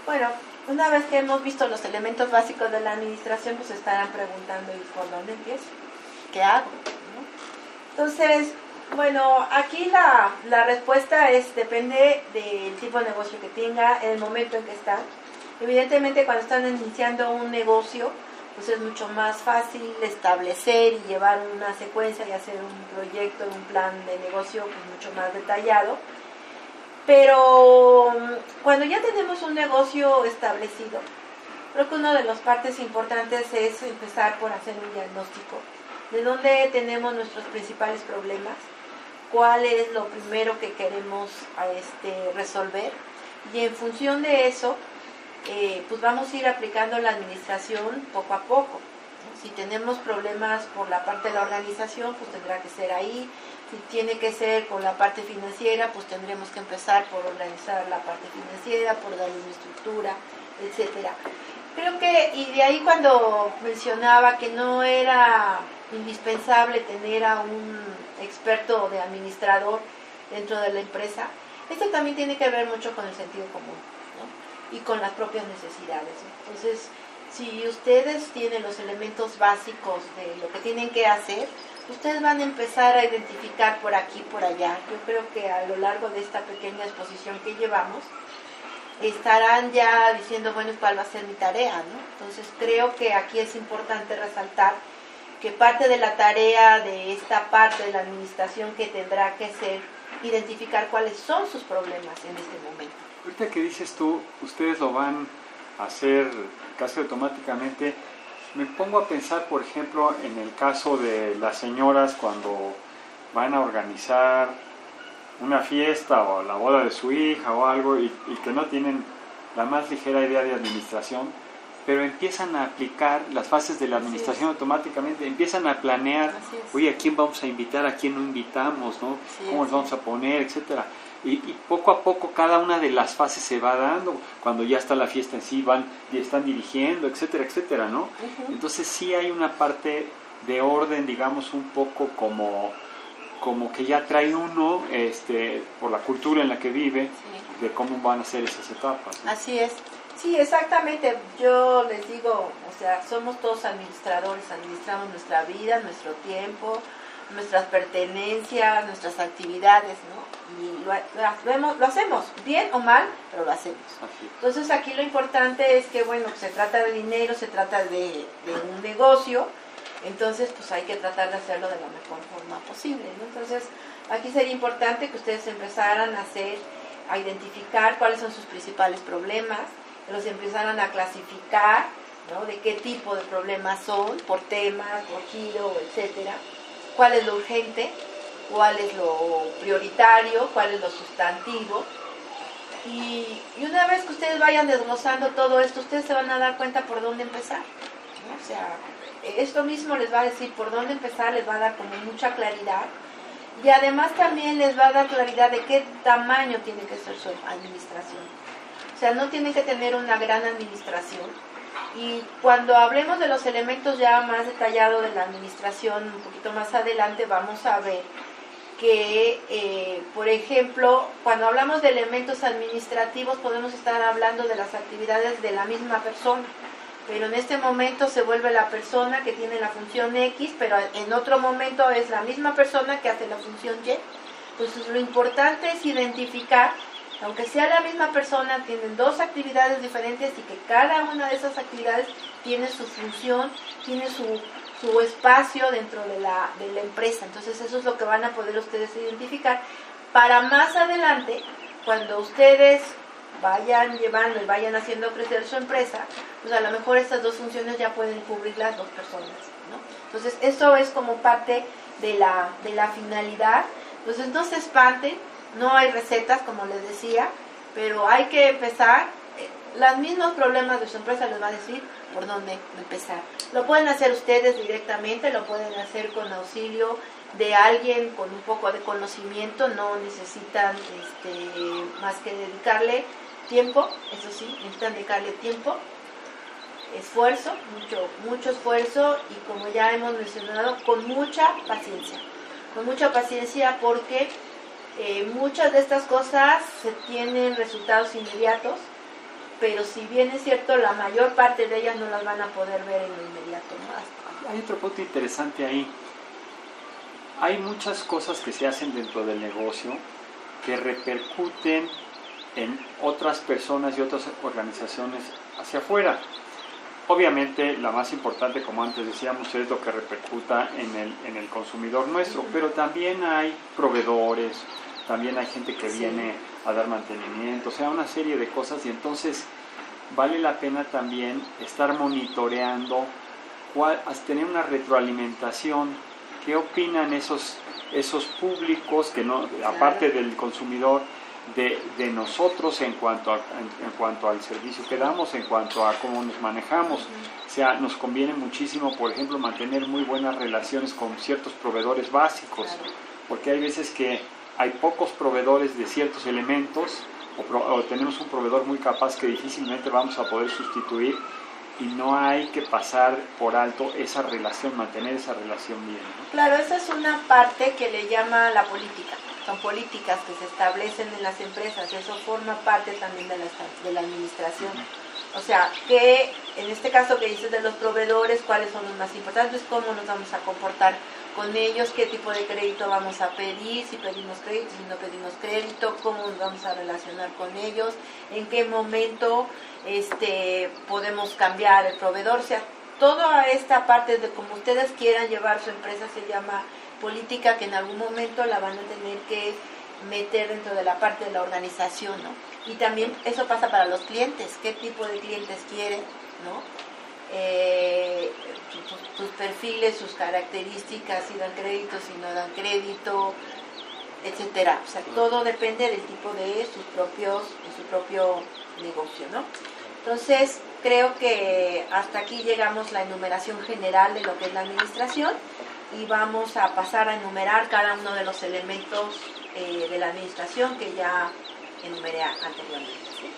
Bueno, una vez que hemos visto los elementos básicos de la administración, pues estarán preguntando, ¿y por dónde empiezo? ¿Qué hago? ¿No? Entonces, bueno, aquí la respuesta depende del tipo de negocio que tenga, el momento en que están. Evidentemente, cuando están iniciando un negocio, pues es mucho más fácil establecer y llevar una secuencia y hacer un proyecto, un plan de negocio pues mucho más detallado. Pero cuando ya tenemos un negocio establecido, creo que una de las partes importantes es empezar por hacer un diagnóstico de dónde tenemos nuestros principales problemas, cuál es lo primero que queremos resolver, y en función de eso, pues vamos a ir aplicando la administración poco a poco. Si tenemos problemas por la parte de la organización, pues tendrá que ser ahí. Si tiene que ser con la parte financiera, pues tendremos que empezar por organizar la parte financiera, por darle una estructura, etcétera. Creo que, y de ahí cuando mencionaba que no era indispensable tener a un experto de administrador dentro de la empresa, esto también tiene que ver mucho con el sentido común, ¿no? Y con las propias necesidades. Entonces, si ustedes tienen los elementos básicos de lo que tienen que hacer, ustedes van a empezar a identificar por aquí, por allá. Yo creo que a lo largo de esta pequeña exposición que llevamos, estarán ya diciendo, bueno, ¿cuál va a ser mi tarea, ¿no? Entonces creo que aquí es importante resaltar que parte de la tarea de esta parte de la administración que tendrá que ser identificar cuáles son sus problemas en este momento. Ahorita que dices tú, ustedes lo van a hacer casi automáticamente. Me pongo a pensar, por ejemplo, en el caso de las señoras cuando van a organizar una fiesta o la boda de su hija o algo y que no tienen la más ligera idea de administración, pero empiezan a aplicar las fases de la administración automáticamente, empiezan a planear, oye, ¿a quién vamos a invitar, a quién no invitamos, ¿no? ¿Cómo nos vamos a poner, etcétera? Y poco a poco cada una de las fases se va dando, cuando ya está la fiesta en sí, están dirigiendo, etcétera, etcétera, ¿no? Entonces sí hay una parte de orden, digamos, un poco como que ya trae uno, por la cultura en la que vive, de cómo van a ser esas etapas, ¿no? Así es. Sí, exactamente. Yo les digo, o sea, somos todos administradores, administramos nuestra vida, nuestro tiempo, nuestras pertenencias, nuestras actividades, ¿no? Y lo hacemos, bien o mal, pero lo hacemos. Entonces aquí lo importante es que, bueno, se trata de dinero, se trata de un negocio, entonces pues hay que tratar de hacerlo de la mejor forma posible, ¿no? Entonces aquí sería importante que ustedes empezaran a identificar cuáles son sus principales problemas, los empezaran a clasificar, ¿no? De qué tipo de problemas son, por temas, por giro, etcétera, cuál es lo urgente, cuál es lo prioritario, cuál es lo sustantivo. Y una vez que ustedes vayan desglosando todo esto, ustedes se van a dar cuenta por dónde empezar, ¿no? O sea, esto mismo les va a decir por dónde empezar, les va a dar como mucha claridad. Y además también les va a dar claridad de qué tamaño tiene que ser su administración. O sea, no tienen que tener una gran administración. Y cuando hablemos de los elementos ya más detallados de la administración, un poquito más adelante, vamos a ver que, por ejemplo, cuando hablamos de elementos administrativos, podemos estar hablando de las actividades de la misma persona. Pero en este momento se vuelve la persona que tiene la función X, pero en otro momento es la misma persona que hace la función Y. Entonces lo importante es identificar, aunque sea la misma persona, tienen dos actividades diferentes y que cada una de esas actividades tiene su función, tiene su espacio dentro de la empresa. Entonces eso es lo que van a poder ustedes identificar para más adelante, cuando ustedes vayan llevando y vayan haciendo crecer su empresa, pues a lo mejor estas dos funciones ya pueden cubrir las dos personas, ¿no? Entonces eso es como parte de la finalidad. Entonces no se espanten, no hay recetas como les decía, pero hay que empezar. Los mismos problemas de su empresa les va a decir por dónde empezar. Lo pueden hacer ustedes directamente, lo pueden hacer con auxilio de alguien con un poco de conocimiento, no necesitan más que dedicarle tiempo, eso sí, necesitan dedicarle tiempo, esfuerzo, mucho esfuerzo, y como ya hemos mencionado, con mucha paciencia porque muchas de estas cosas se tienen resultados inmediatos pero si bien es cierto, la mayor parte de ellas no las van a poder ver en lo inmediato más. Hay otro punto interesante ahí. Hay muchas cosas que se hacen dentro del negocio que repercuten en otras personas y otras organizaciones hacia afuera. Obviamente la más importante, como antes decíamos, es lo que repercuta en el consumidor nuestro, pero también hay proveedores, también hay gente que viene a dar mantenimiento, o sea, una serie de cosas, y entonces vale la pena también estar monitoreando, tener una retroalimentación, qué opinan esos públicos, que no, aparte del consumidor, de nosotros en cuanto al servicio que damos, en cuanto a cómo nos manejamos. O sea, nos conviene muchísimo, por ejemplo, mantener muy buenas relaciones con ciertos proveedores básicos, porque hay veces que hay pocos proveedores de ciertos elementos, o tenemos un proveedor muy capaz que difícilmente vamos a poder sustituir, y no hay que pasar por alto esa relación, mantener esa relación bien, ¿no? Claro, esa es una parte que le llama la política. Son políticas que se establecen en las empresas, eso forma parte también de la administración. O sea, que en este caso que dices de los proveedores, cuáles son los más importantes, cómo nos vamos a comportar con ellos, qué tipo de crédito vamos a pedir, si pedimos crédito, si no pedimos crédito, cómo nos vamos a relacionar con ellos, en qué momento podemos cambiar el proveedor. O sea, toda esta parte de cómo ustedes quieran llevar su empresa se llama política, que en algún momento la van a tener que meter dentro de la parte de la organización, ¿no? Y también eso pasa para los clientes, qué tipo de clientes quieren, ¿no? Sus perfiles, sus características, si dan crédito, si no dan crédito, etcétera. O sea, todo depende del tipo de su propio negocio, ¿no? Entonces, creo que hasta aquí llegamos la enumeración general de lo que es la administración, y vamos a pasar a enumerar cada uno de los elementos de la administración que ya enumeré anteriormente, ¿sí?